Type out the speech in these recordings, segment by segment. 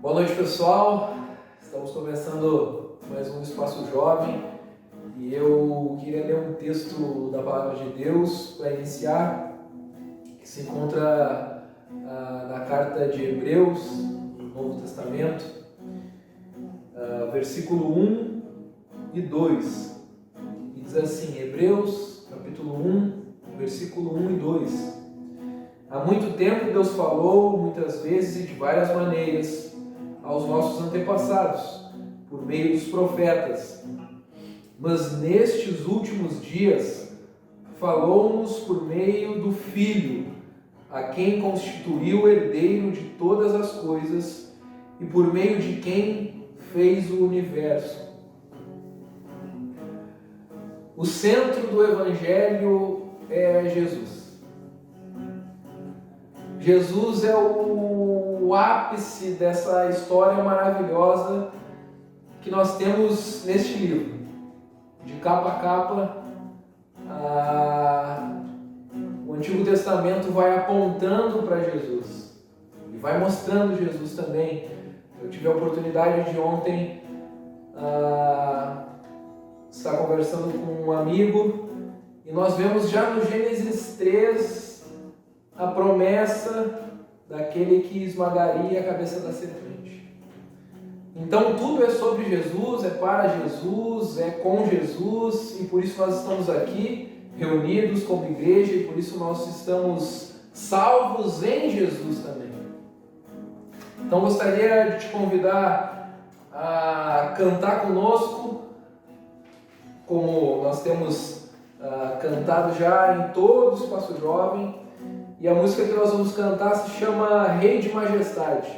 Boa noite, pessoal. Estamos começando mais um Espaço Jovem e eu queria ler um texto da Palavra de Deus para iniciar, que se encontra na carta de Hebreus, no Novo Testamento, versículo 1 e 2. E diz assim, Hebreus, capítulo 1, versículo 1 e 2. Há muito tempo Deus falou, muitas vezes e de várias maneiras, aos nossos antepassados, por meio dos profetas. Mas nestes últimos dias, falou-nos por meio do Filho, a quem constituiu o herdeiro de todas as coisas e por meio de quem fez o universo. O centro do Evangelho é Jesus. Jesus é o ápice dessa história maravilhosa que nós temos neste livro. De capa a capa, o Antigo Testamento vai apontando para Jesus e vai mostrando Jesus também. Eu tive a oportunidade de ontem estar conversando com um amigo e nós vemos já no Gênesis 3 a promessa daquele que esmagaria a cabeça da serpente. Então tudo é sobre Jesus, é para Jesus, é com Jesus, e por isso nós estamos aqui reunidos como igreja, e por isso nós estamos salvos em Jesus também. Então gostaria de te convidar a cantar conosco, como nós temos cantado já em todo o Espaço Jovem. E a música que nós vamos cantar se chama Rei de Majestade.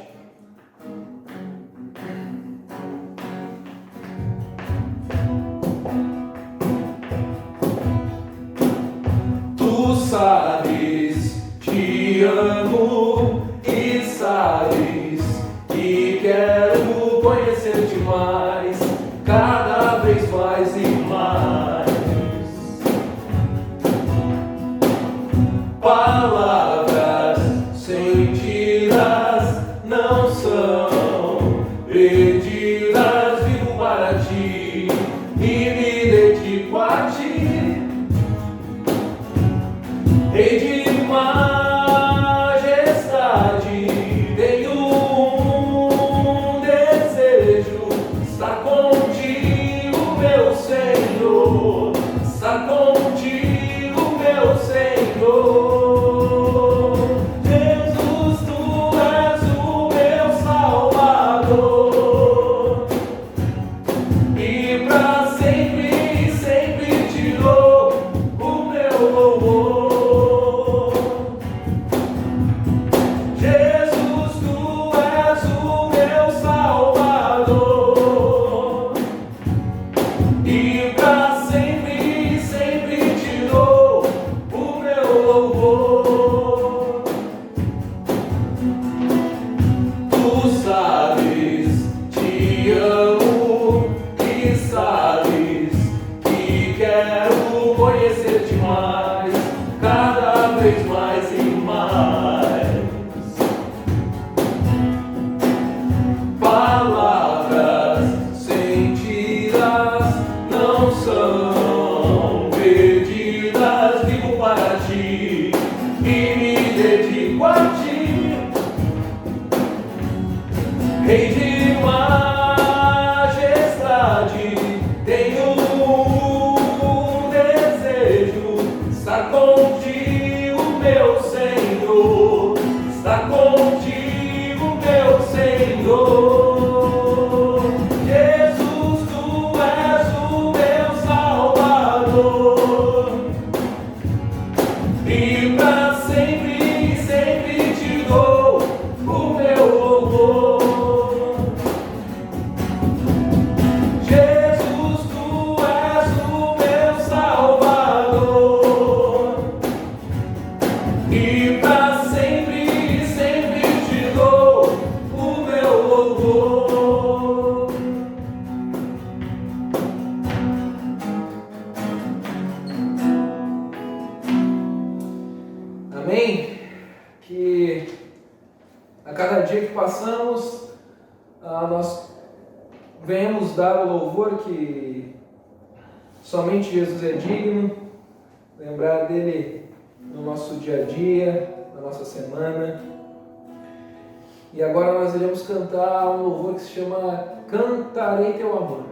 Tu sabes, te amo e sabes que quero conhecer-te mais, cada vez mais e mais. Palavras sentidas não são perdidas, vivo para ti e me dedico a ti. Rei de majestade, tenho um desejo, estar contigo, meu Senhor, estar contigo, meu Senhor. Rei de majestade, tenho um desejo, estar contigo, meu Senhor, estar contigo, meu Senhor. Jesus, tu és o meu Salvador, e para sempre, sempre te dou o meu louvor. Amém? Que a cada dia que passamos, nós venhamos dar o louvor que somente Jesus é digno, lembrar dele no nosso dia a dia, na nossa semana. E agora nós iremos cantar um louvor que se chama Cantarei Teu Amor.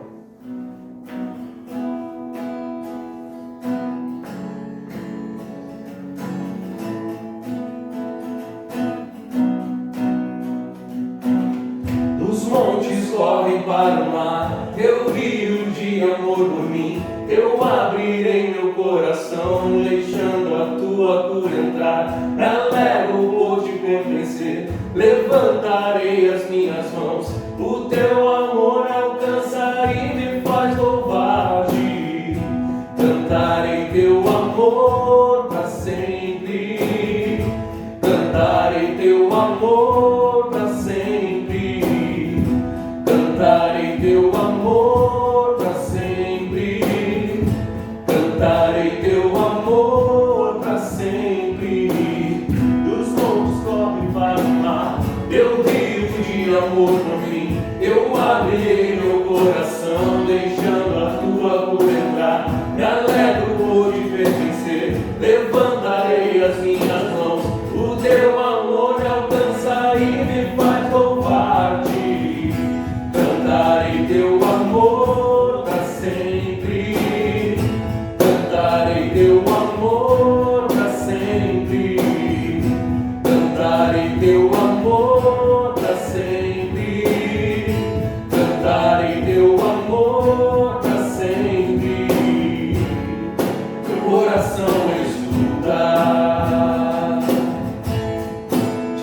Dos montes correm para o mar, teu rio de amor por mim. Eu abrirei meu coração, deixando a tua cura entrar. Me alegro por te pertencer, levantarei as minhas mãos. O teu amor alcança e me faz louvar-te. Cantarei teu amor para sempre. Cantarei teu amor para sempre. Cantarei teu amor para sempre. Cantarei teu amor para sempre. Dos montes corre para o mar, teu rio de amor por mim. Eu abrirei meu coração, deixando a tua cura entrar. Me alegro por te pertencer, levantarei as minhas mãos. O teu amor me alcança e me faz louvar-te. Cantarei teu amor para sempre. Cantarei teu amor para sempre. Cantarei teu amor para sempre. Cantarei teu amor para sempre. Meu coração escuta,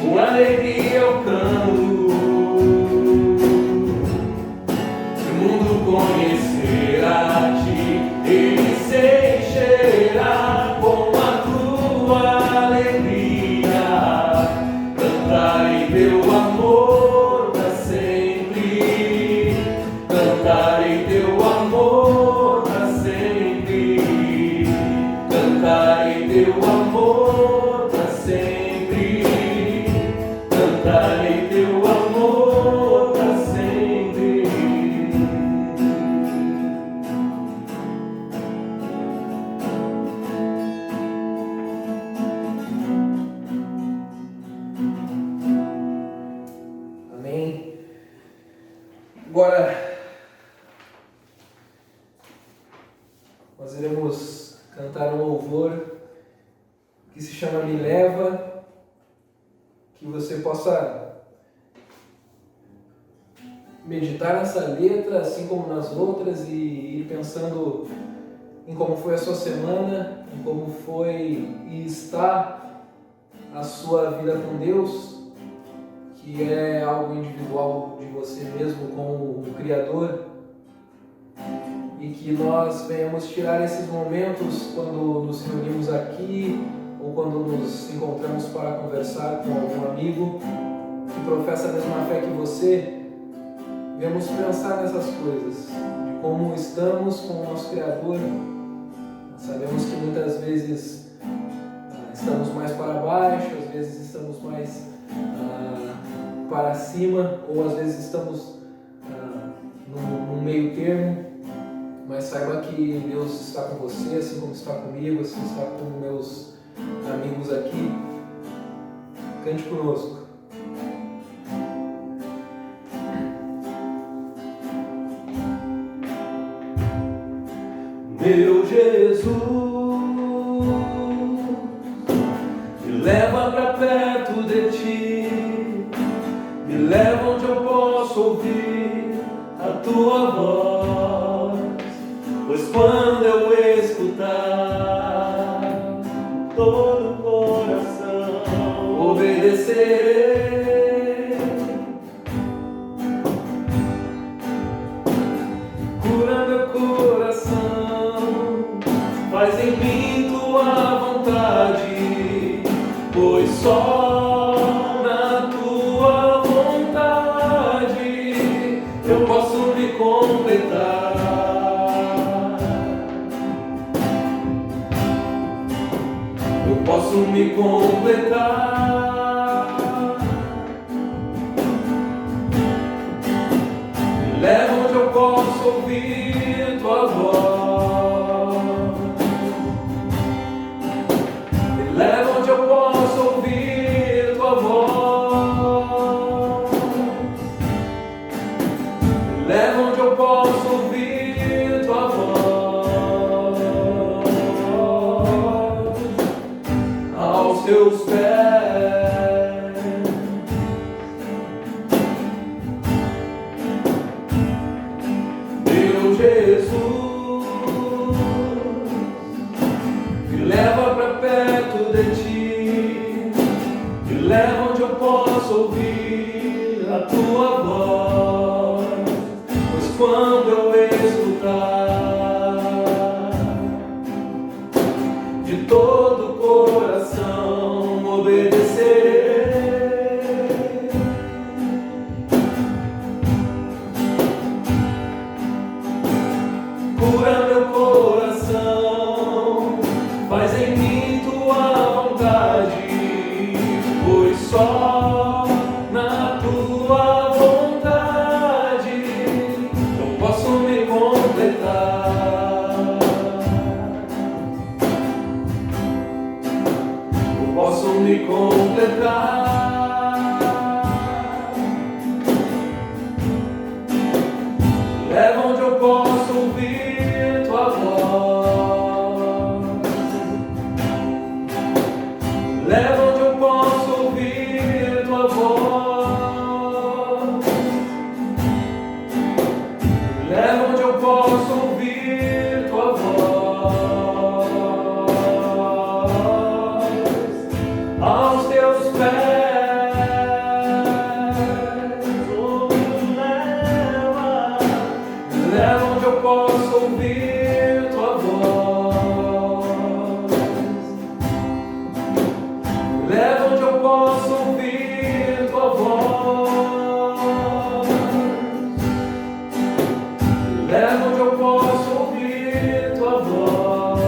com alegria eu canto. Se o mundo conhecerá-te, ele se encherá com a tua alegria. Cantarei teu amor para sempre. Cantarei teu amor para sempre. Cantarei teu amor para sempre. Cantarei teu amor para sempre. Amém. Agora nós iremos cantar um louvor que se chama Me Leva, que você possa meditar nessa letra, assim como nas outras, e ir pensando em como foi a sua semana, em como foi e está a sua vida com Deus, que é algo individual de você mesmo com o Criador, e que nós venhamos tirar esses momentos quando nos reunimos aqui ou quando nos encontramos para conversar com algum amigo que professa a mesma fé que você. Venhamos pensar nessas coisas, de como estamos com o nosso Criador. Sabemos que muitas vezes estamos mais para baixo, às vezes estamos mais para cima, ou às vezes estamos no meio termo, mas saiba que Deus está com você, assim como está comigo, assim está com meus amigos aqui. Cante conosco. Meu Jesus, me leva pra perto de ti, me leva onde eu posso ouvir a tua voz, pois quando eu escutar todo o coração obedecerei. Cura meu coração, faz em mim tua vontade, pois só na tua vontade eu posso me confiar. ouvir tua voz. Me leva onde eu possa ouvir tua voz. Me leva onde eu possa ouvir tua voz. Aos teus pés. Jesus, me leva para perto de ti, me leva onde eu possa ouvir a tua voz, pois quando eu escutar de todo o coração obedecerei. Cura meu coração, faz em mim tua vontade, pois só na tua vontade eu posso me completar. Eu posso me completar. Leva onde eu posso ouvir tua voz. Leva onde eu posso ouvir tua voz. Leva onde eu posso ouvir tua voz. Aos teus pés. Leva onde eu posso ouvir tua voz. Leva onde eu posso ouvir tua voz. Leva onde eu posso ouvir tua voz.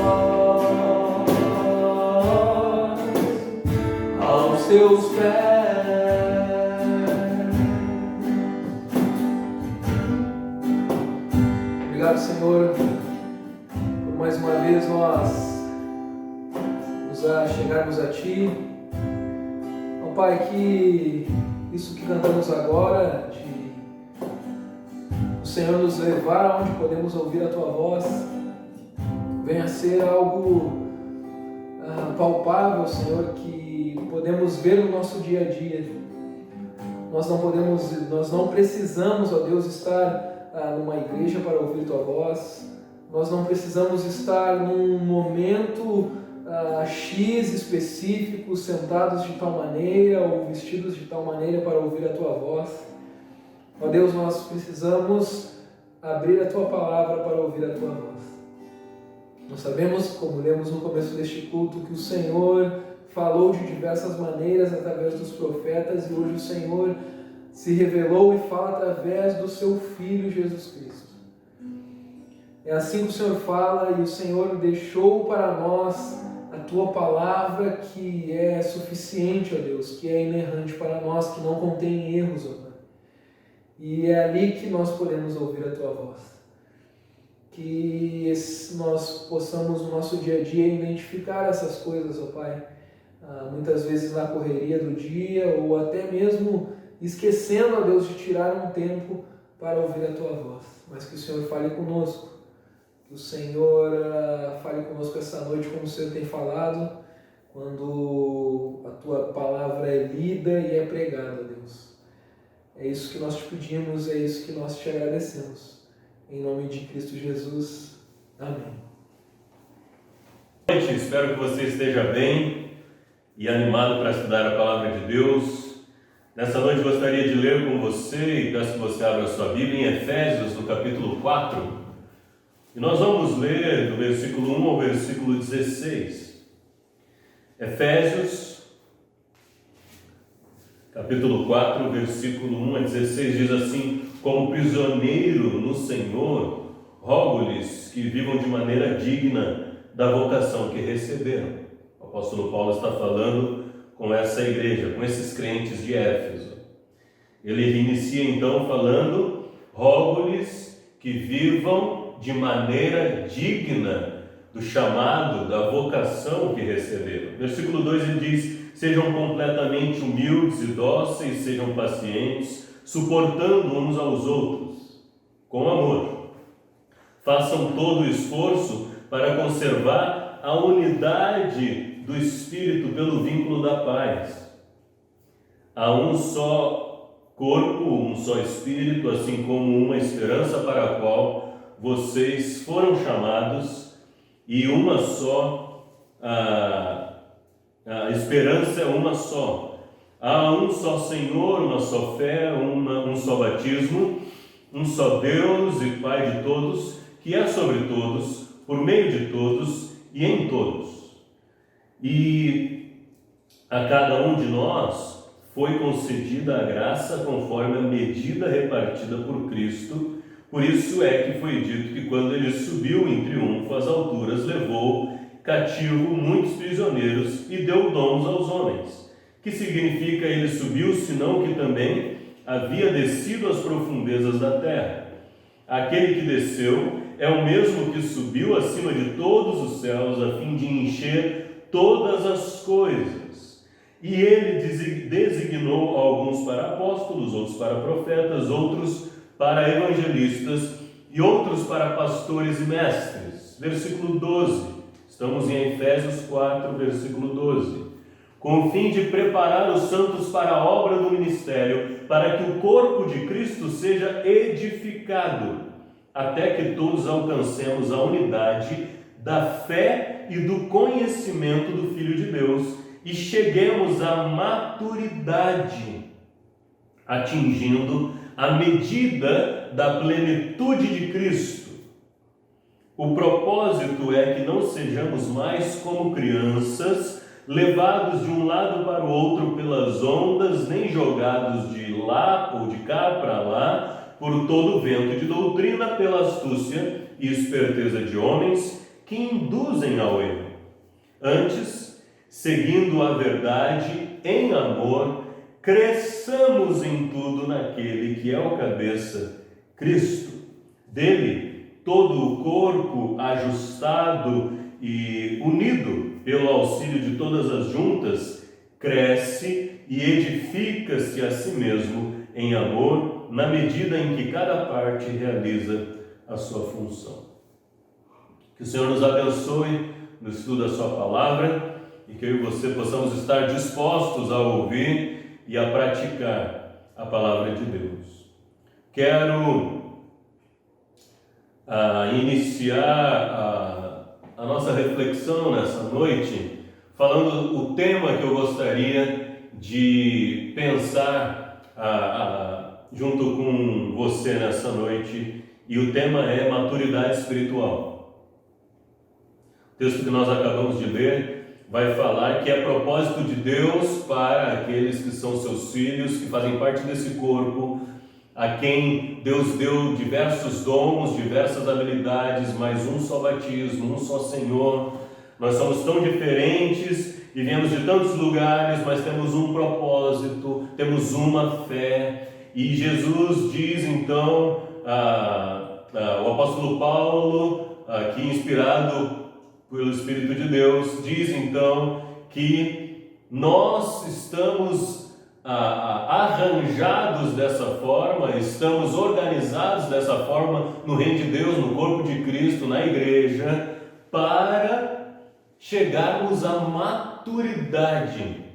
Aos teus pés. Obrigado, Senhor, por mais uma vez nós nos chegarmos a Ti. Ó Pai, que isso que cantamos agora, de o Senhor nos levar onde podemos ouvir a Tua voz, venha a ser algo palpável, Senhor, que podemos ver no nosso dia a dia. Nós não precisamos, ó Deus, estar numa igreja para ouvir tua voz. Nós não precisamos estar num momento X específico, sentados de tal maneira ou vestidos de tal maneira para ouvir a tua voz. Ó Deus, nós precisamos abrir a tua palavra para ouvir a tua voz. Nós sabemos, como lemos no começo deste culto, que o Senhor falou de diversas maneiras através dos profetas, e hoje o Senhor se revelou e fala através do seu Filho Jesus Cristo. É assim que o Senhor fala, e o Senhor deixou para nós a tua palavra, que é suficiente, ó Deus, que é inerrante para nós, que não contém erros, ó Pai. E é ali que nós podemos ouvir a tua voz. Que nós possamos no nosso dia a dia identificar essas coisas, ó Pai, muitas vezes na correria do dia, ou até mesmo esquecendo, ó Deus, de tirar um tempo para ouvir a tua voz. Mas que o Senhor fale conosco, que o Senhor fale conosco essa noite como o Senhor tem falado, quando a tua palavra é lida e é pregada, ó Deus. É isso que nós te pedimos, é isso que nós te agradecemos. Em nome de Cristo Jesus. Amém. Boa noite, espero que você esteja bem e animado para estudar a palavra de Deus. Nessa noite gostaria de ler com você, e peço que você abra a sua Bíblia em Efésios, no capítulo 4. E nós vamos ler do versículo 1 ao versículo 16. Efésios, capítulo 4, versículo 1 a 16, diz assim: como prisioneiro no Senhor, rogo-lhes que vivam de maneira digna da vocação que receberam. O apóstolo Paulo está falando com essa igreja, com esses crentes de Éfeso. Ele inicia então falando: rogo-lhes que que vivam de maneira digna do chamado, da vocação que receberam. Versículo 2 ele diz: sejam completamente humildes e dóceis, sejam pacientes, suportando uns aos outros, com amor. Façam todo o esforço para conservar a unidade do Espírito pelo vínculo da paz. Há um só corpo, um só Espírito, assim como uma esperança para a qual vocês foram chamados, e uma só, a esperança é uma só. Há um só Senhor, uma só fé, um só batismo, um só Deus e Pai de todos, que é sobre todos, por meio de todos e em todos. E a cada um de nós foi concedida a graça conforme a medida repartida por Cristo. Por isso é que foi dito que quando ele subiu em triunfo às alturas, levou cativo muitos prisioneiros e deu dons aos homens. Que significa ele subiu, senão que também havia descido às profundezas da terra. Aquele que desceu é o mesmo que subiu acima de todos os céus, a fim de encher todas as coisas. E ele designou alguns para apóstolos, outros para profetas, outros para evangelistas e outros para pastores e mestres. Versículo 12. Estamos em Efésios 4, versículo 12. Com o fim de preparar os santos para a obra do ministério, para que o corpo de Cristo seja edificado, até que todos alcancemos a unidade da fé e do conhecimento do Filho de Deus e cheguemos à maturidade, atingindo a medida da plenitude de Cristo. O propósito é que não sejamos mais como crianças, levados de um lado para o outro pelas ondas, nem jogados de lá ou de cá para lá, por todo o vento de doutrina, pela astúcia e esperteza de homens que induzem ao erro. Antes, seguindo a verdade em amor, cresçamos em tudo naquele que é o cabeça, Cristo. Dele, todo o corpo ajustado e unido pelo auxílio de todas as juntas, cresce e edifica-se a si mesmo em amor, na medida em que cada parte realiza a sua função. Que o Senhor nos abençoe no estudo da sua palavra e que eu e você possamos estar dispostos a ouvir e a praticar a palavra de Deus. Quero iniciar a nossa reflexão nessa noite falando o tema que eu gostaria de pensar junto com você nessa noite, e o tema é maturidade espiritual. O texto que nós acabamos de ler vai falar que é propósito de Deus para aqueles que são seus filhos, que fazem parte desse corpo, a quem Deus deu diversos dons, diversas habilidades, mas um só batismo, um só Senhor. Nós somos tão diferentes e viemos de tantos lugares, mas temos um propósito, temos uma fé. E Jesus diz então, o apóstolo Paulo, aqui inspirado pelo Espírito de Deus, diz então que nós estamos arranjados dessa forma, estamos organizados dessa forma no reino de Deus, no corpo de Cristo, na igreja, para chegarmos à maturidade,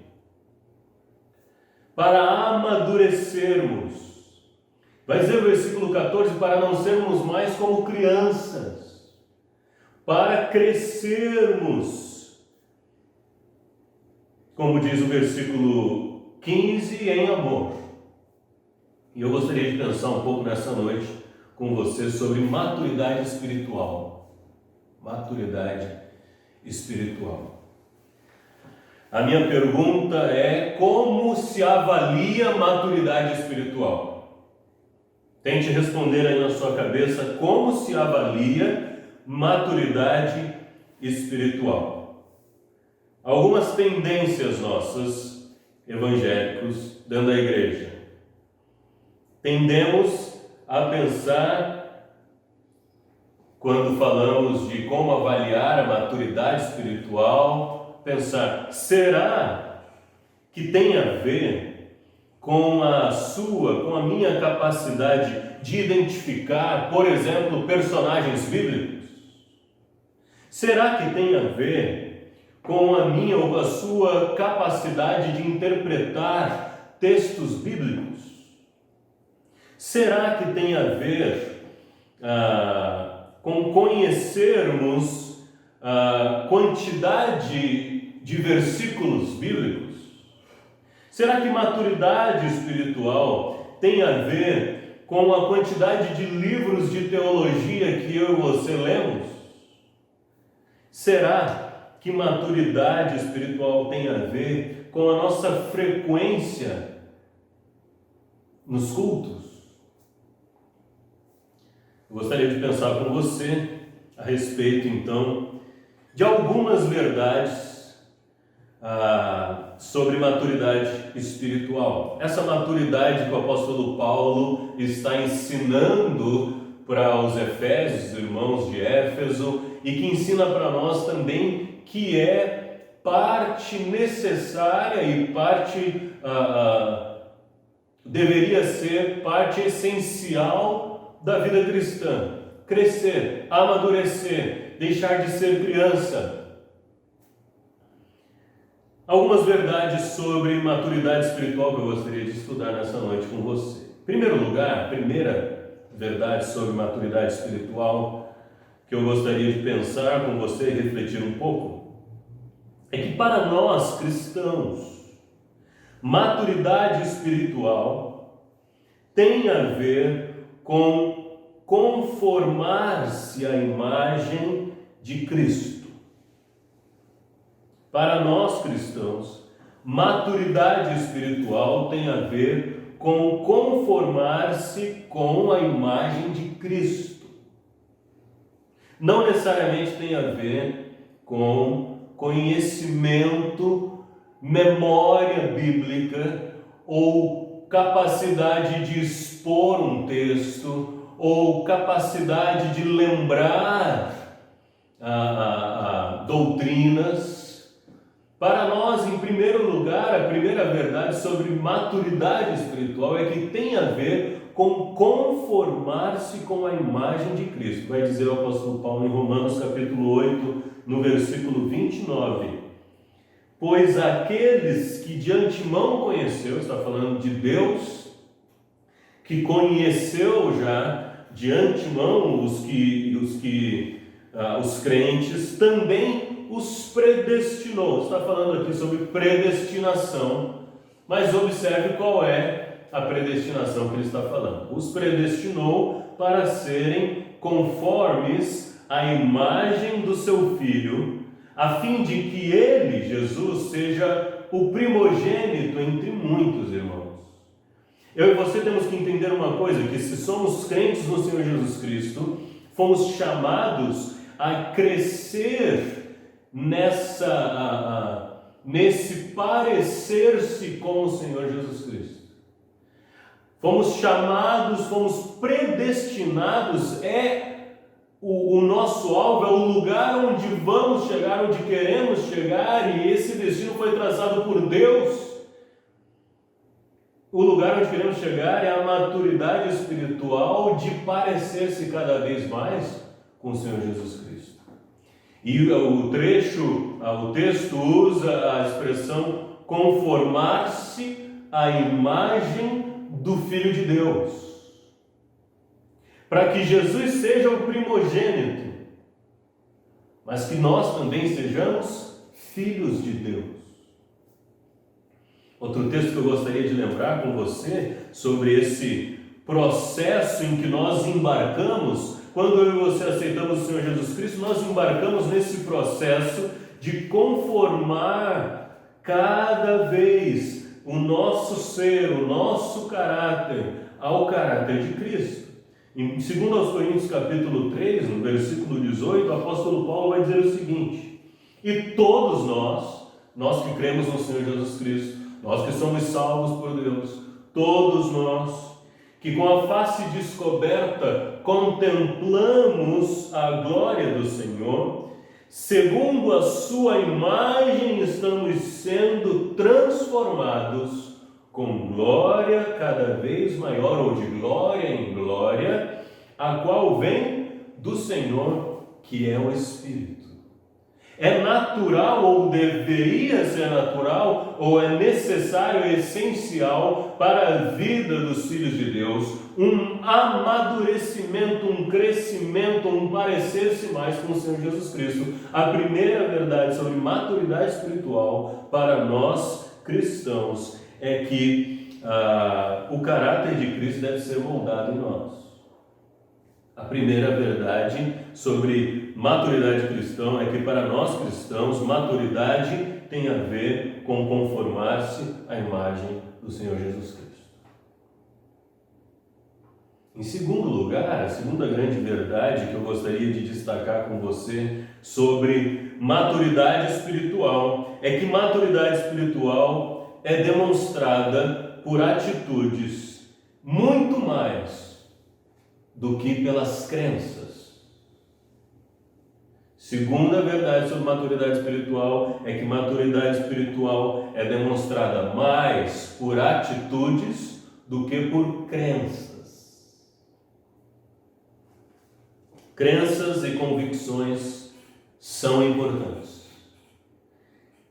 para amadurecermos. Vai dizer o versículo 14, para não sermos mais como crianças, para crescermos, como diz o versículo 15, em amor. E eu gostaria de pensar um pouco nessa noite com você sobre maturidade espiritual. Maturidade espiritual. A minha pergunta é: como se avalia maturidade espiritual? Tente responder aí na sua cabeça como se avalia maturidade espiritual. Algumas tendências nossas, evangélicos, dentro da igreja. Tendemos a pensar quando falamos de como avaliar a maturidade espiritual, pensar, será que tem a ver com a minha capacidade de identificar, por exemplo, personagens bíblicos? Será que tem a ver com a minha ou a sua capacidade de interpretar textos bíblicos? Será que tem a ver com conhecermos a quantidade de versículos bíblicos? Será que maturidade espiritual tem a ver com a quantidade de livros de teologia que eu e você lemos? Será que maturidade espiritual tem a ver com a nossa frequência nos cultos? Eu gostaria de pensar com você a respeito, então, de algumas verdades sobre maturidade espiritual. Essa maturidade que o apóstolo Paulo está ensinando para os Efésios, irmãos de Éfeso, e que ensina para nós também que é parte necessária e parte deveria ser parte essencial da vida cristã. Crescer, amadurecer, deixar de ser criança. Algumas verdades sobre maturidade espiritual que eu gostaria de estudar nessa noite com você. Em primeiro lugar, a primeira verdade sobre maturidade espiritual que eu gostaria de pensar com você e refletir um pouco é que para nós cristãos, maturidade espiritual tem a ver com conformar-se à imagem de Cristo. Para nós cristãos, maturidade espiritual tem a ver com conformar-se com a imagem de Cristo. Não necessariamente tem a ver com conhecimento, memória bíblica ou capacidade de expor um texto ou capacidade de lembrar doutrinas. Para nós, em primeiro lugar, a primeira verdade sobre maturidade espiritual é que tem a ver com conformar-se com a imagem de Cristo. Vai dizer o apóstolo Paulo em Romanos capítulo 8, no versículo 29. Pois aqueles que de antemão conheceu, está falando de Deus, que conheceu já de antemão os crentes, também os predestinou. Está falando aqui sobre predestinação, mas observe qual é a predestinação que ele está falando. Os predestinou para serem conformes à imagem do seu Filho, a fim de que ele, Jesus, seja o primogênito entre muitos irmãos. Eu e você temos que entender uma coisa, que se somos crentes no Senhor Jesus Cristo, fomos chamados a crescer nesse parecer-se com o Senhor Jesus Cristo. Fomos chamados, fomos predestinados, o nosso alvo, é o lugar onde vamos chegar, onde queremos chegar, e esse destino foi traçado por Deus. O lugar onde queremos chegar é a maturidade espiritual de parecer-se cada vez mais com o Senhor Jesus Cristo. E o texto usa a expressão conformar-se à imagem do Filho de Deus, para que Jesus seja o primogênito, mas que nós também sejamos filhos de Deus. Outro texto que eu gostaria de lembrar com você sobre esse processo em que nós embarcamos, quando eu e você aceitamos o Senhor Jesus Cristo, nós embarcamos nesse processo de conformar cada vez o nosso ser, o nosso caráter, ao caráter de Cristo. Em 2 Coríntios capítulo 3, no versículo 18, o apóstolo Paulo vai dizer o seguinte: e todos nós que cremos no Senhor Jesus Cristo, nós que somos salvos por Deus, todos nós que com a face descoberta contemplamos a glória do Senhor, segundo a sua imagem estamos sendo transformados com glória cada vez maior, ou de glória em glória, a qual vem do Senhor, que é o Espírito. É natural, ou deveria ser natural, ou é necessário, essencial para a vida dos filhos de Deus, um amadurecimento, um crescimento, um parecer-se mais com o Senhor Jesus Cristo. A primeira verdade sobre maturidade espiritual para nós cristãos é que o caráter de Cristo deve ser moldado em nós. A primeira verdade sobre maturidade cristã é que para nós cristãos, maturidade tem a ver com conformar-se à imagem do Senhor Jesus Cristo. Em segundo lugar, a segunda grande verdade que eu gostaria de destacar com você sobre maturidade espiritual é que maturidade espiritual é demonstrada por atitudes muito mais do que pelas crenças. Segunda verdade sobre maturidade espiritual é que maturidade espiritual é demonstrada mais por atitudes do que por crenças. Crenças e convicções são importantes.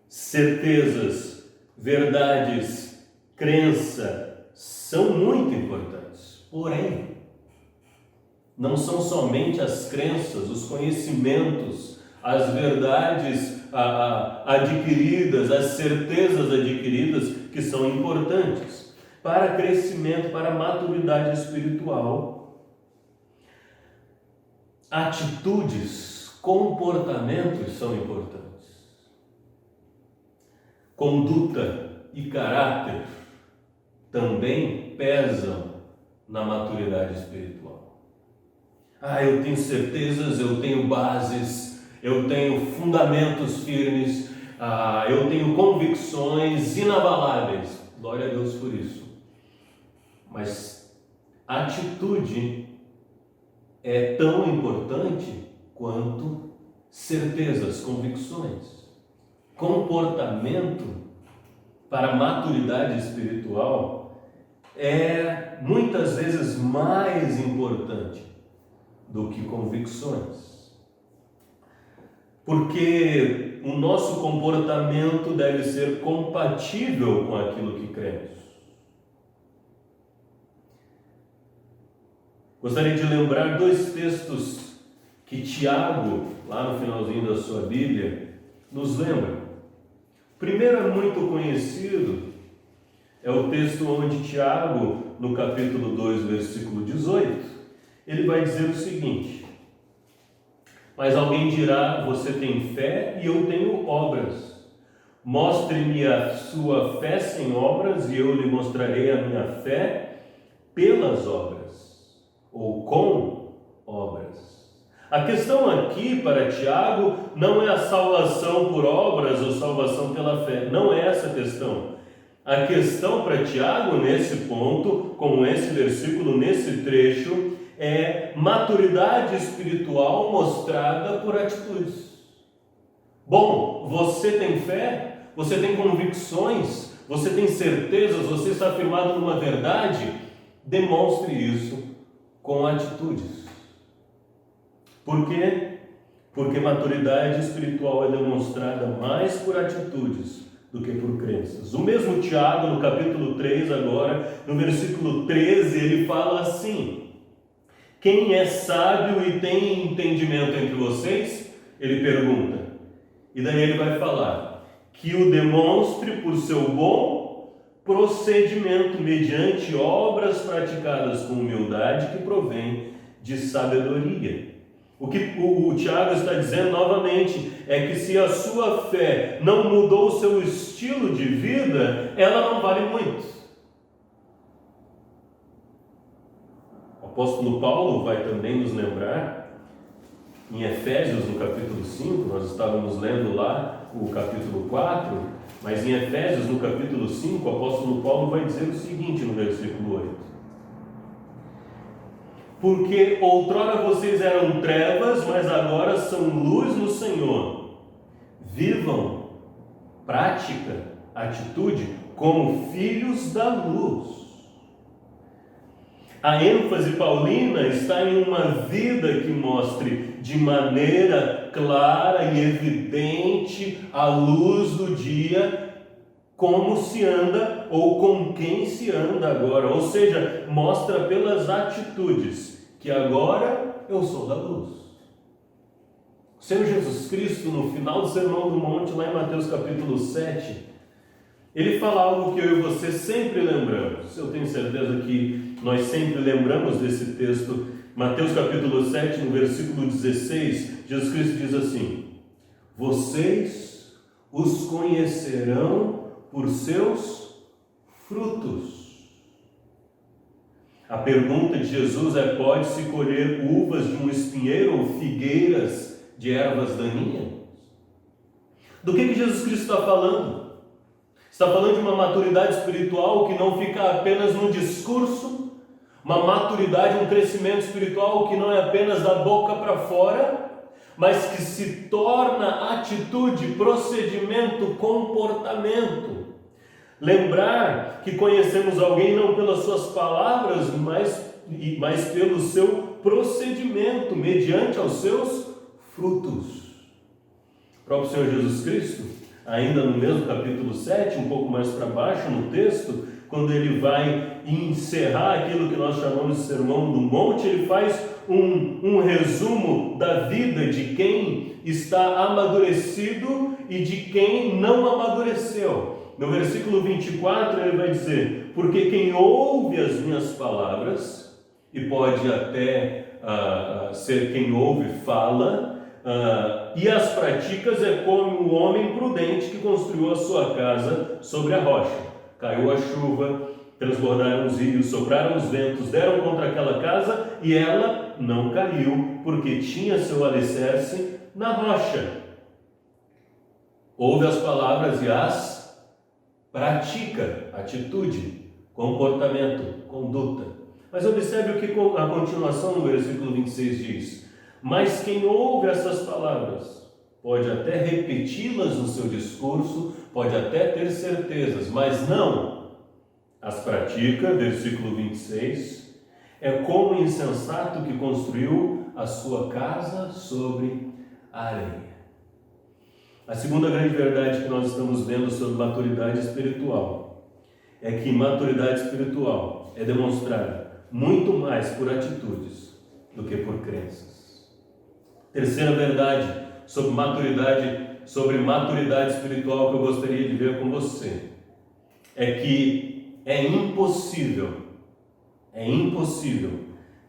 Certezas, verdades, crença são muito importantes. Porém, não são somente as crenças, os conhecimentos, as verdades adquiridas, as certezas adquiridas que são importantes para crescimento, para maturidade espiritual. Atitudes, comportamentos são importantes. Conduta e caráter também pesam na maturidade espiritual. Eu tenho certezas, eu tenho bases, eu tenho fundamentos firmes, eu tenho convicções inabaláveis. Glória a Deus por isso. Mas atitude é tão importante quanto certezas, convicções. Comportamento para maturidade espiritual é muitas vezes mais importante do que convicções. Porque o nosso comportamento deve ser compatível com aquilo que cremos. Gostaria de lembrar dois textos que Tiago, lá no finalzinho da sua Bíblia, nos lembra. O primeiro é muito conhecido, é o texto onde Tiago, no capítulo 2, versículo 18, ele vai dizer o seguinte: mas alguém dirá, você tem fé e eu tenho obras. Mostre-me a sua fé sem obras e eu lhe mostrarei a minha fé pelas obras. Ou com obras. A questão aqui para Tiago não é a salvação por obras ou salvação pela fé, não é essa a questão. A questão para Tiago nesse ponto, com esse versículo, nesse trecho, é maturidade espiritual mostrada por atitudes. Bom, você tem fé? Você tem convicções? Você tem certezas? Você está firmado numa verdade? Demonstre isso com atitudes. Por quê? Porque maturidade espiritual é demonstrada mais por atitudes do que por crenças. O mesmo Tiago, no capítulo 3 agora, no versículo 13, ele fala assim: quem é sábio e tem entendimento entre vocês? Ele pergunta. E daí ele vai falar: que o demonstre por seu bom procedimento, mediante obras praticadas com humildade que provém de sabedoria. O que o Tiago está dizendo novamente é que se a sua fé não mudou o seu estilo de vida, ela não vale muito. O apóstolo Paulo vai também nos lembrar, em Efésios, no capítulo 5, nós estávamos lendo lá o capítulo 4, mas em Efésios, no capítulo 5, o apóstolo Paulo vai dizer o seguinte no versículo 8: Porque outrora vocês eram trevas, mas agora são luz no Senhor. Vivam, prática, atitude, como filhos da luz. A ênfase paulina está em uma vida que mostre de maneira clara e evidente, à luz do dia, como se anda ou com quem se anda agora. Ou seja, mostra pelas atitudes que agora eu sou da luz. O Senhor Jesus Cristo, no final do Sermão do Monte, lá em Mateus capítulo 7, ele fala algo que eu e você sempre lembramos. Eu tenho certeza que nós sempre lembramos desse texto. Mateus capítulo 7, no versículo 16, Jesus Cristo diz assim: vocês os conhecerão por seus frutos. A pergunta de Jesus é: pode-se colher uvas de um espinheiro ou figueiras de ervas daninhas? Do que Jesus Cristo está falando? Está falando de uma maturidade espiritual que não fica apenas no discurso, uma maturidade, um crescimento espiritual que não é apenas da boca para fora, mas que se torna atitude, procedimento, comportamento. Lembrar que conhecemos alguém não pelas suas palavras, mas pelo seu procedimento, mediante aos seus frutos. O próprio Senhor Jesus Cristo, ainda no mesmo capítulo 7, um pouco mais para baixo no texto, quando ele vai encerrar aquilo que nós chamamos de Sermão do Monte, ele faz um resumo da vida de quem está amadurecido e de quem não amadureceu. No versículo 24 ele vai dizer: porque quem ouve as minhas palavras, e pode até ser quem ouve fala, e as praticas é como o homem prudente que construiu a sua casa sobre a rocha. Caiu a chuva, transbordaram os rios, sopraram os ventos, deram contra aquela casa e ela não caiu, porque tinha seu alicerce na rocha. Ouve as palavras e as pratica, atitude, comportamento, conduta. Mas observe o que a continuação no versículo 26 diz: mas quem ouve essas palavras pode até repeti-las no seu discurso, pode até ter certezas, mas não as pratica. Versículo 26, é como o insensato que construiu a sua casa sobre a areia. A segunda grande verdade que nós estamos vendo sobre maturidade espiritual é que maturidade espiritual é demonstrada muito mais por atitudes do que por crenças. Terceira verdade sobre maturidade espiritual que eu gostaria de ver com você é que é impossível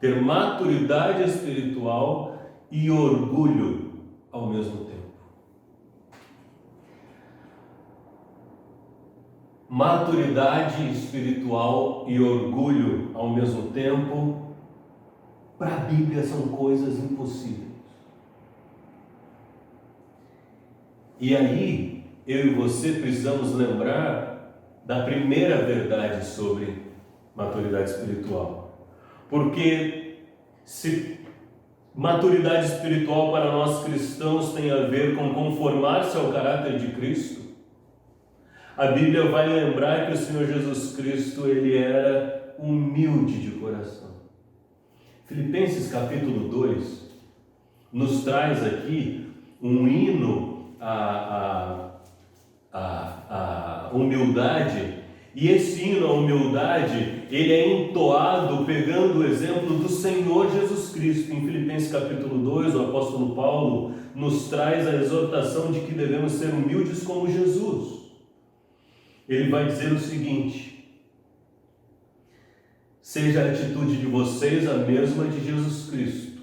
ter maturidade espiritual e orgulho ao mesmo tempo. Maturidade espiritual e orgulho ao mesmo tempo, para a Bíblia são coisas impossíveis. E aí, eu e você precisamos lembrar da primeira verdade sobre maturidade espiritual. Porque se maturidade espiritual para nós cristãos tem a ver com conformar-se ao caráter de Cristo, a Bíblia vai lembrar que o Senhor Jesus Cristo, ele era humilde de coração. Filipenses capítulo 2 nos traz aqui um hino à humildade, e esse hino à humildade, ele é entoado pegando o exemplo do Senhor Jesus Cristo. Em Filipenses capítulo 2, o apóstolo Paulo nos traz a exortação de que devemos ser humildes como Jesus. Ele vai dizer o seguinte: seja a atitude de vocês a mesma de Jesus Cristo,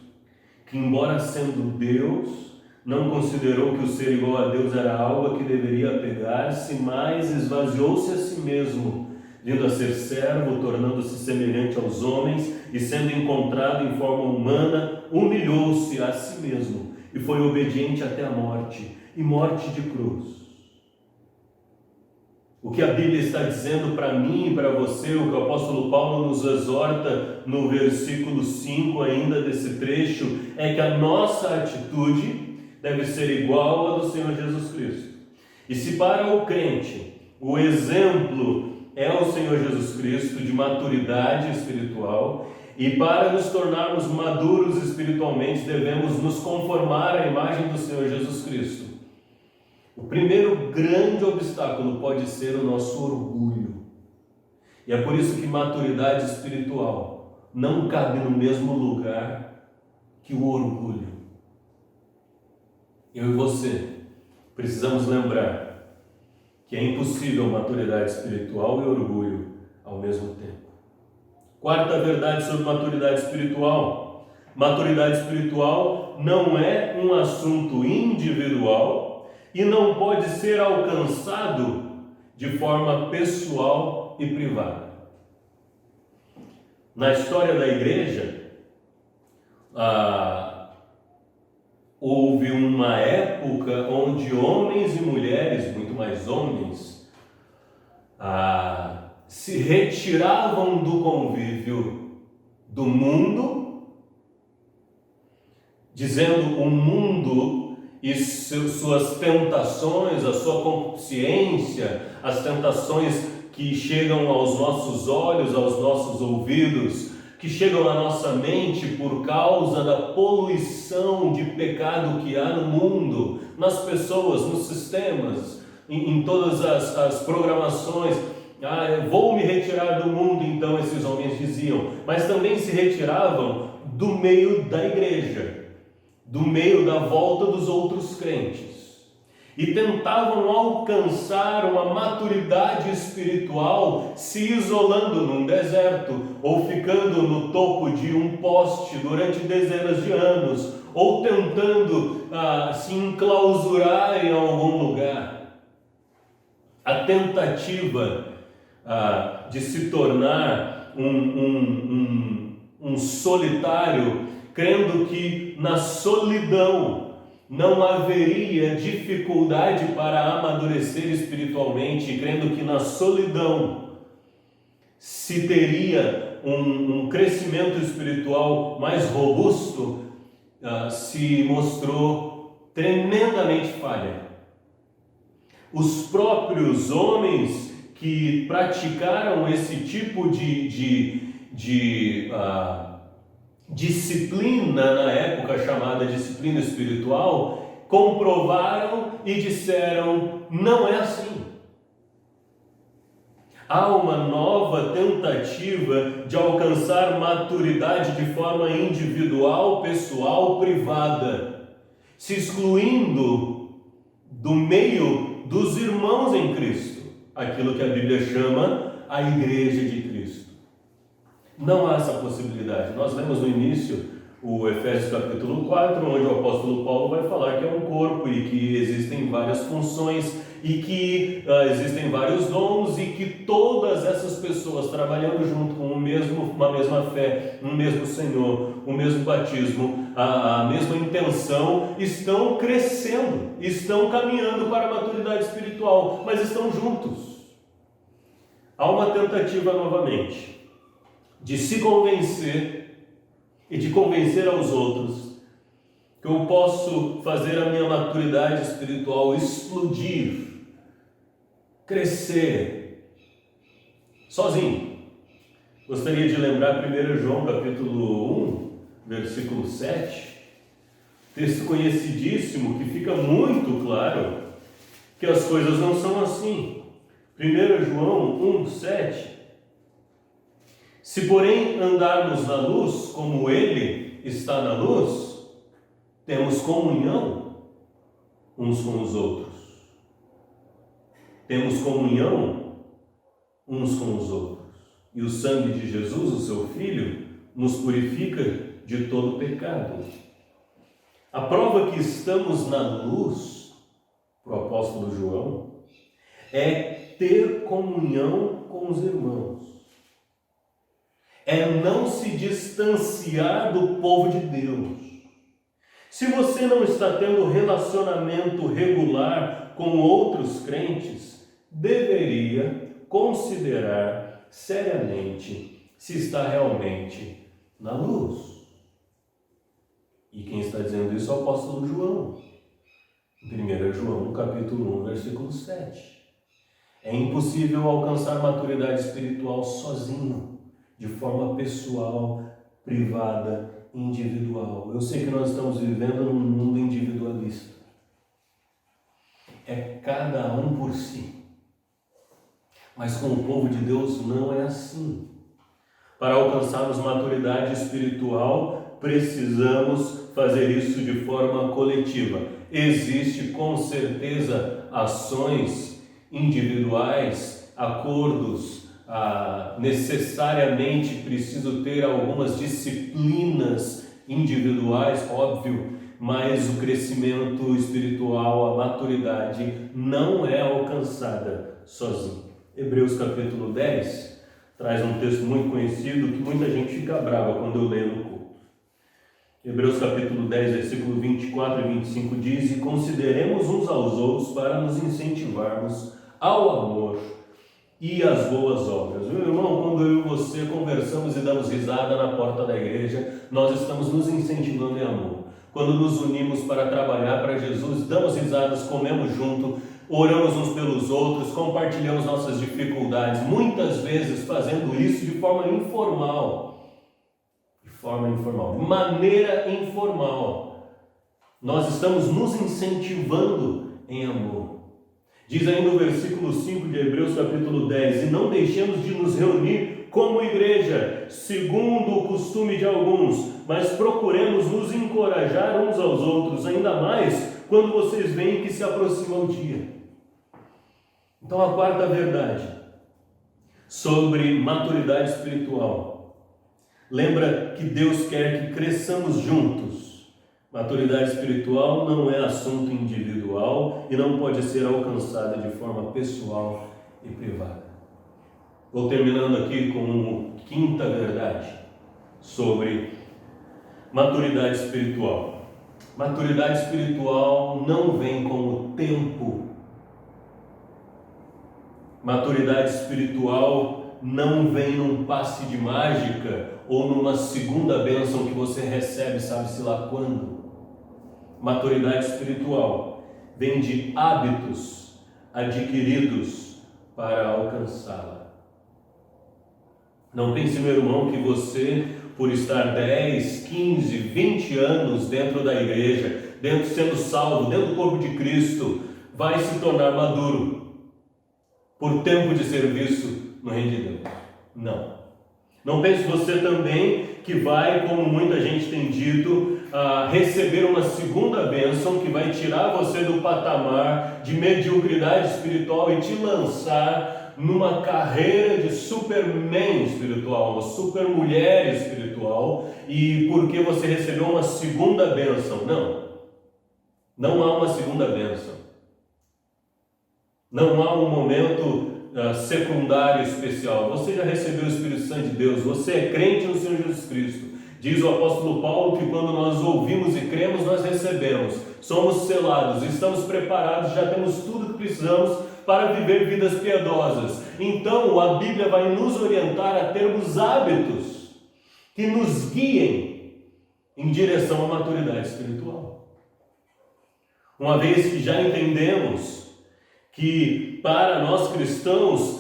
que embora sendo Deus, não considerou que o ser igual a Deus era algo a que deveria apegar-se, mas esvaziou-se a si mesmo, vindo a ser servo, tornando-se semelhante aos homens, e sendo encontrado em forma humana, humilhou-se a si mesmo, e foi obediente até a morte, e morte de cruz. O que a Bíblia está dizendo para mim e para você, o que o apóstolo Paulo nos exorta no versículo 5 ainda desse trecho, é que a nossa atitude deve ser igual à do Senhor Jesus Cristo. E se para o crente o exemplo é o Senhor Jesus Cristo de maturidade espiritual, e para nos tornarmos maduros espiritualmente devemos nos conformar à imagem do Senhor Jesus Cristo. O primeiro grande obstáculo pode ser o nosso orgulho. E é por isso que maturidade espiritual não cabe no mesmo lugar que o orgulho. Eu e você precisamos lembrar que é impossível maturidade espiritual e orgulho ao mesmo tempo. Quarta verdade sobre maturidade espiritual. Maturidade espiritual não é um assunto individual e não pode ser alcançado de forma pessoal e privada. Na história da igreja, houve uma época onde homens e mulheres, muito mais homens, se retiravam do convívio do mundo, dizendo o mundo e suas tentações, a sua concupiscência, as tentações que chegam aos nossos olhos, aos nossos ouvidos, que chegam à nossa mente por causa da poluição de pecado que há no mundo, nas pessoas, nos sistemas, em todas as programações. Eu vou me retirar do mundo, então esses homens diziam, mas também se retiravam do meio da igreja, do meio da volta dos outros crentes, e tentavam alcançar uma maturidade espiritual se isolando num deserto, ou ficando no topo de um poste durante dezenas de anos, ou tentando se enclausurar em algum lugar. A tentativa de se tornar um solitário, crendo que na solidão não haveria dificuldade para amadurecer espiritualmente, crendo que na solidão se teria um crescimento espiritual mais robusto, se mostrou tremendamente falha. Os próprios homens que praticaram esse tipo de disciplina, na época chamada disciplina espiritual, comprovaram e disseram, não é assim. Há uma nova tentativa de alcançar maturidade de forma individual, pessoal, privada, se excluindo do meio dos irmãos em Cristo, aquilo que a Bíblia chama a Igreja de Cristo. Não há essa possibilidade. Nós lemos no início o Efésios capítulo 4, onde o apóstolo Paulo vai falar que é um corpo e que existem várias funções e que existem vários dons e que todas essas pessoas trabalhando junto com uma mesma fé, um mesmo Senhor, o mesmo batismo, a mesma intenção, estão crescendo, estão caminhando para a maturidade espiritual, mas estão juntos. Há uma tentativa novamente de se convencer e de convencer aos outros que eu posso fazer a minha maturidade espiritual explodir, crescer, sozinho. Gostaria de lembrar 1 João capítulo 1, versículo 7, texto conhecidíssimo que fica muito claro que as coisas não são assim. 1 João 1, 7. Se, porém, andarmos na luz, como Ele está na luz, temos comunhão uns com os outros. Temos comunhão uns com os outros. E o sangue de Jesus, o seu Filho, nos purifica de todo pecado. A prova que estamos na luz, para o apóstolo João, é ter comunhão com os irmãos. É não se distanciar do povo de Deus. Se você não está tendo relacionamento regular com outros crentes, deveria considerar seriamente se está realmente na luz. E quem está dizendo isso é o apóstolo João. 1 João, no capítulo 1, versículo 7. É impossível alcançar maturidade espiritual sozinho, de forma pessoal, privada, individual. Eu sei que nós estamos vivendo num mundo individualista. É cada um por si. Mas com o povo de Deus não é assim. Para alcançarmos maturidade espiritual, precisamos fazer isso de forma coletiva. Existe com certeza ações individuais, acordos, necessariamente preciso ter algumas disciplinas individuais, óbvio, mas o crescimento espiritual, a maturidade não é alcançada sozinho. Hebreus capítulo 10 traz um texto muito conhecido que muita gente fica brava quando eu leio no culto. Hebreus capítulo 10, versículo 24 e 25 diz: e consideremos uns aos outros para nos incentivarmos ao amor e às boas obras. Meu irmão, quando eu e você conversamos e damos risada na porta da igreja, nós estamos nos incentivando em amor. Quando nos unimos para trabalhar para Jesus, damos risadas, comemos junto, oramos uns pelos outros, compartilhamos nossas dificuldades, muitas vezes fazendo isso de forma informal. De maneira informal. Nós estamos nos incentivando em amor. Diz ainda o versículo 5 de Hebreus capítulo 10: e não deixemos de nos reunir como igreja, segundo o costume de alguns, mas procuremos nos encorajar uns aos outros, ainda mais quando vocês veem que se aproxima o dia. Então, a quarta verdade sobre maturidade espiritual. Lembra que Deus quer que cresçamos juntos. Maturidade espiritual não é assunto individual e não pode ser alcançada de forma pessoal e privada. Vou terminando aqui com a quinta verdade sobre maturidade espiritual. Maturidade espiritual não vem com o tempo. Maturidade espiritual não vem num passe de mágica ou numa segunda bênção que você recebe, sabe-se lá quando. Maturidade espiritual vem de hábitos adquiridos para alcançá-la. Não pense, meu irmão, que você, por estar 10, 15, 20 anos dentro da igreja, sendo salvo, dentro do corpo de Cristo, vai se tornar maduro por tempo de serviço no reino de Deus. Não. Não pense você também que vai, como muita gente tem dito, receber uma segunda bênção que vai tirar você do patamar de mediocridade espiritual e te lançar numa carreira de superman espiritual, uma supermulher espiritual, e porque você recebeu uma segunda bênção. Não há uma segunda bênção. Não há um momento secundário especial. Você já recebeu o Espírito Santo de Deus, você é crente no Senhor Jesus Cristo. Diz o apóstolo Paulo que quando nós ouvimos e cremos, nós recebemos, somos selados, estamos preparados, já temos tudo que precisamos para viver vidas piedosas. Então a Bíblia vai nos orientar a termos hábitos que nos guiem em direção à maturidade espiritual. Uma vez que já entendemos que para nós cristãos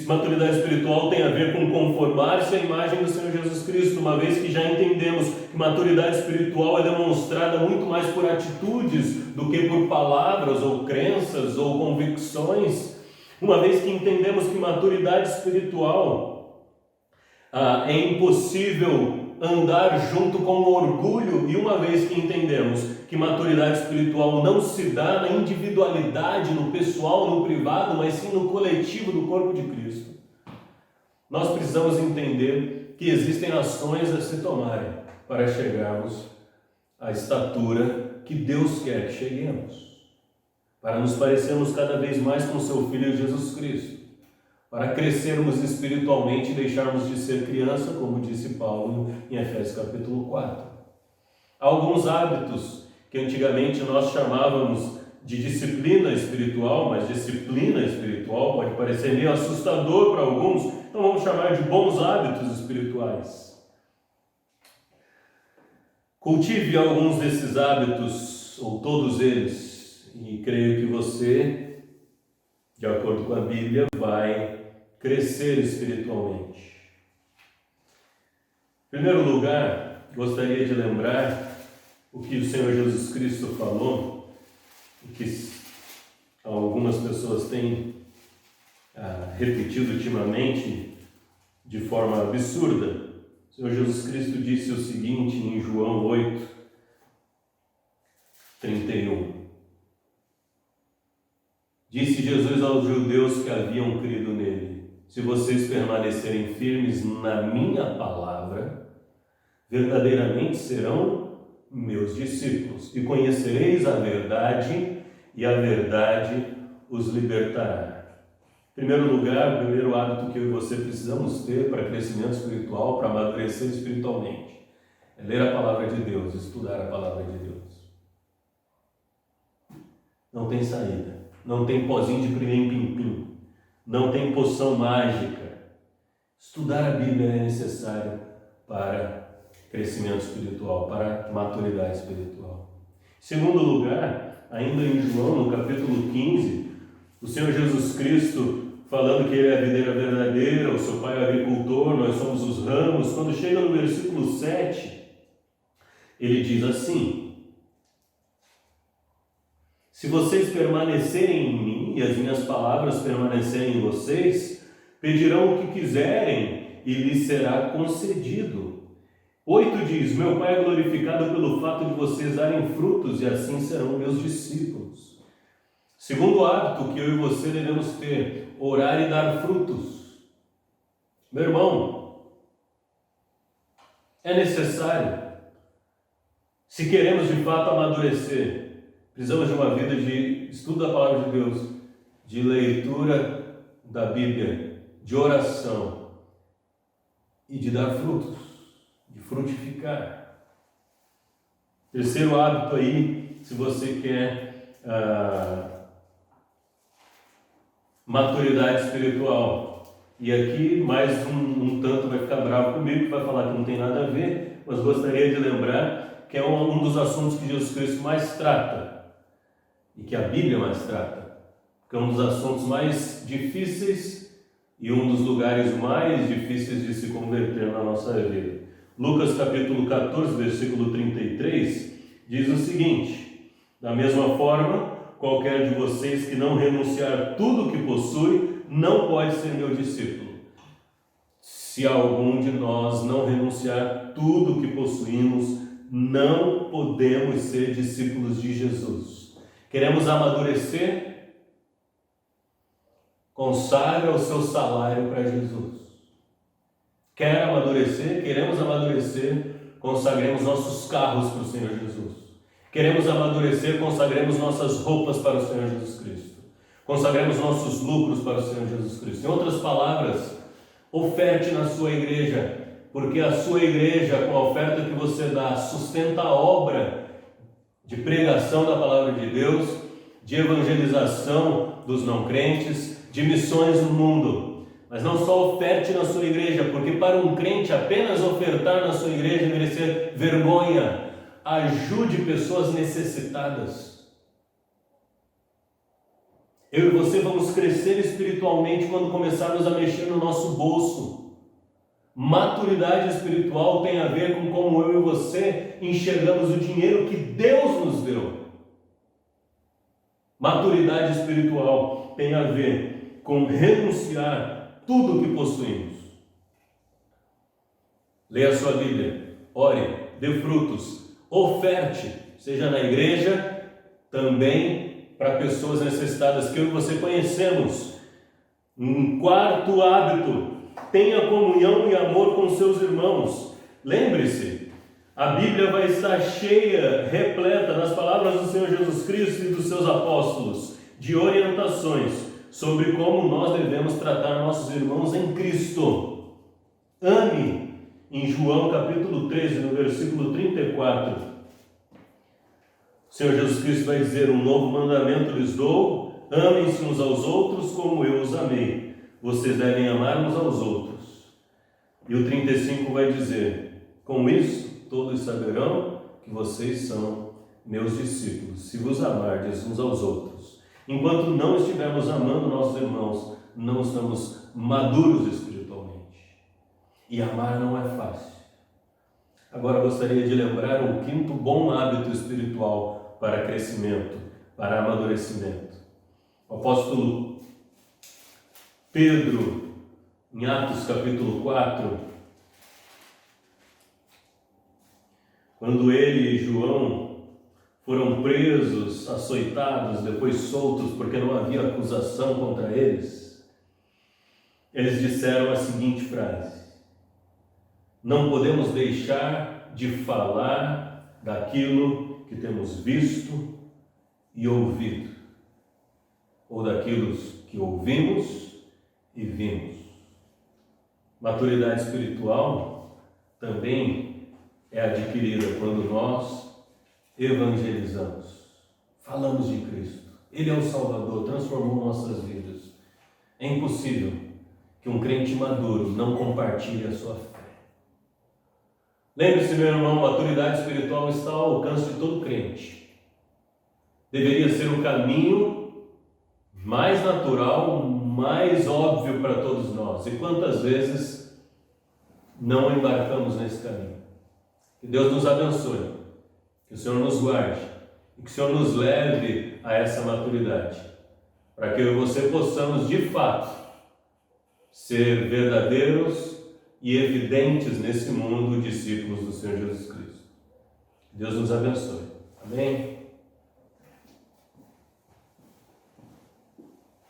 maturidade espiritual tem a ver com conformar-se à imagem do Senhor Jesus Cristo, uma vez que já entendemos que maturidade espiritual é demonstrada muito mais por atitudes do que por palavras ou crenças ou convicções, uma vez que entendemos que maturidade espiritual é impossível andar junto com o orgulho, e uma vez que entendemos que maturidade espiritual não se dá na individualidade, no pessoal, no privado, mas sim no coletivo do corpo de Cristo, nós precisamos entender que existem ações a se tomarem para chegarmos à estatura que Deus quer que cheguemos, para nos parecermos cada vez mais com seu Filho Jesus Cristo, para crescermos espiritualmente e deixarmos de ser criança, como disse Paulo em Efésios capítulo 4. Há alguns hábitos que antigamente nós chamávamos de disciplina espiritual, mas disciplina espiritual pode parecer meio assustador para alguns, então vamos chamar de bons hábitos espirituais. Cultive alguns desses hábitos, ou todos eles, e creio que você, de acordo com a Bíblia, vai crescer espiritualmente. Em primeiro lugar, gostaria de lembrar o que o Senhor Jesus Cristo falou, e que algumas pessoas têm repetido ultimamente de forma absurda. O Senhor Jesus Cristo disse o seguinte em João 8, 31. Disse Jesus aos judeus que haviam crido nele: se vocês permanecerem firmes na minha palavra, verdadeiramente serão meus discípulos, e conhecereis a verdade, e a verdade os libertará. Em primeiro lugar, o primeiro hábito que eu e você precisamos ter para crescimento espiritual, para amadurecer espiritualmente, é ler a palavra de Deus, estudar a palavra de Deus. Não tem saída, não tem pozinho de pirim-pim-pim, não tem poção mágica. Estudar a Bíblia é necessário para crescimento espiritual, para maturidade espiritual. Em segundo lugar, ainda em João, no capítulo 15, o Senhor Jesus Cristo, falando que Ele é a videira verdadeira, o seu Pai é o agricultor, nós somos os ramos. Quando chega no versículo 7, Ele diz assim: se vocês permanecerem em mim e as minhas palavras permanecerem em vocês, pedirão o que quiserem e lhes será concedido. 8 diz: meu Pai é glorificado pelo fato de vocês darem frutos e assim serão meus discípulos. Segundo hábito que eu e você devemos ter: orar e dar frutos. Meu irmão, é necessário. Se queremos de fato amadurecer, precisamos de uma vida de estudo da palavra de Deus, de leitura da Bíblia, de oração e de dar frutos, de frutificar. Terceiro hábito aí, se você quer maturidade espiritual. E aqui mais um tanto vai ficar bravo comigo, que vai falar que não tem nada a ver, mas gostaria de lembrar que é um dos assuntos que Jesus Cristo mais trata, e que a Bíblia mais trata, que é um dos assuntos mais difíceis e um dos lugares mais difíceis de se converter na nossa vida. Lucas capítulo 14, versículo 33, diz o seguinte: da mesma forma, qualquer de vocês que não renunciar tudo o que possui, não pode ser meu discípulo. Se algum de nós não renunciar tudo o que possuímos, não podemos ser discípulos de Jesus. Queremos amadurecer? Consagra o seu salário para Jesus. Quer amadurecer? Queremos amadurecer? Consagremos nossos carros para o Senhor Jesus. Queremos amadurecer? Consagremos nossas roupas para o Senhor Jesus Cristo. Consagremos nossos lucros para o Senhor Jesus Cristo. Em outras palavras, oferte na sua igreja, porque a sua igreja, com a oferta que você dá, sustenta a obra de pregação da palavra de Deus, de evangelização dos não crentes, de missões no mundo. Mas não só oferte na sua igreja, porque para um crente apenas ofertar na sua igreja é merecer vergonha. Ajude pessoas necessitadas. Eu e você vamos crescer espiritualmente quando começarmos a mexer no nosso bolso. Maturidade espiritual tem a ver com como eu e você enxergamos o dinheiro que Deus nos deu. Maturidade espiritual tem a ver com renunciar tudo o que possuímos. Leia a sua Bíblia, ore, dê frutos, oferte, seja na igreja, também para pessoas necessitadas que eu e você conhecemos. Um quarto hábito: tenha comunhão e amor com seus irmãos. Lembre-se, a Bíblia vai estar cheia, repleta, nas palavras do Senhor Jesus Cristo e dos seus apóstolos, de orientações sobre como nós devemos tratar nossos irmãos em Cristo. Ame. Em João capítulo 13, no versículo 34, o Senhor Jesus Cristo vai dizer: um novo mandamento lhes dou, amem-se uns aos outros como eu os amei. Vocês devem amar uns aos outros. E o 35 vai dizer: com isso todos saberão que vocês são meus discípulos, se vos amardes uns aos outros. Enquanto não estivermos amando nossos irmãos, não estamos maduros espiritualmente. E amar não é fácil. Agora gostaria de lembrar um quinto bom hábito espiritual para crescimento, para amadurecimento. O apóstolo Pedro, em Atos capítulo 4, quando ele e João foram presos, açoitados, depois soltos, porque não havia acusação contra eles, eles disseram a seguinte frase: não podemos deixar de falar daquilo que temos visto e ouvido, ou daquilo que ouvimos e vimos. Maturidade espiritual também é adquirida quando nós evangelizamos, falamos de Cristo. Ele é o Salvador, transformou nossas vidas. É impossível que um crente maduro não compartilhe a sua fé. Lembre-se, meu irmão, maturidade espiritual está ao alcance de todo crente. Deveria ser o caminho mais natural, mais óbvio para todos nós. E quantas vezes não embarcamos nesse caminho? Que Deus nos abençoe, que o Senhor nos guarde e que o Senhor nos leve a essa maturidade, para que eu e você possamos de fato ser verdadeiros e evidentes nesse mundo discípulos do Senhor Jesus Cristo. Deus nos abençoe. Amém?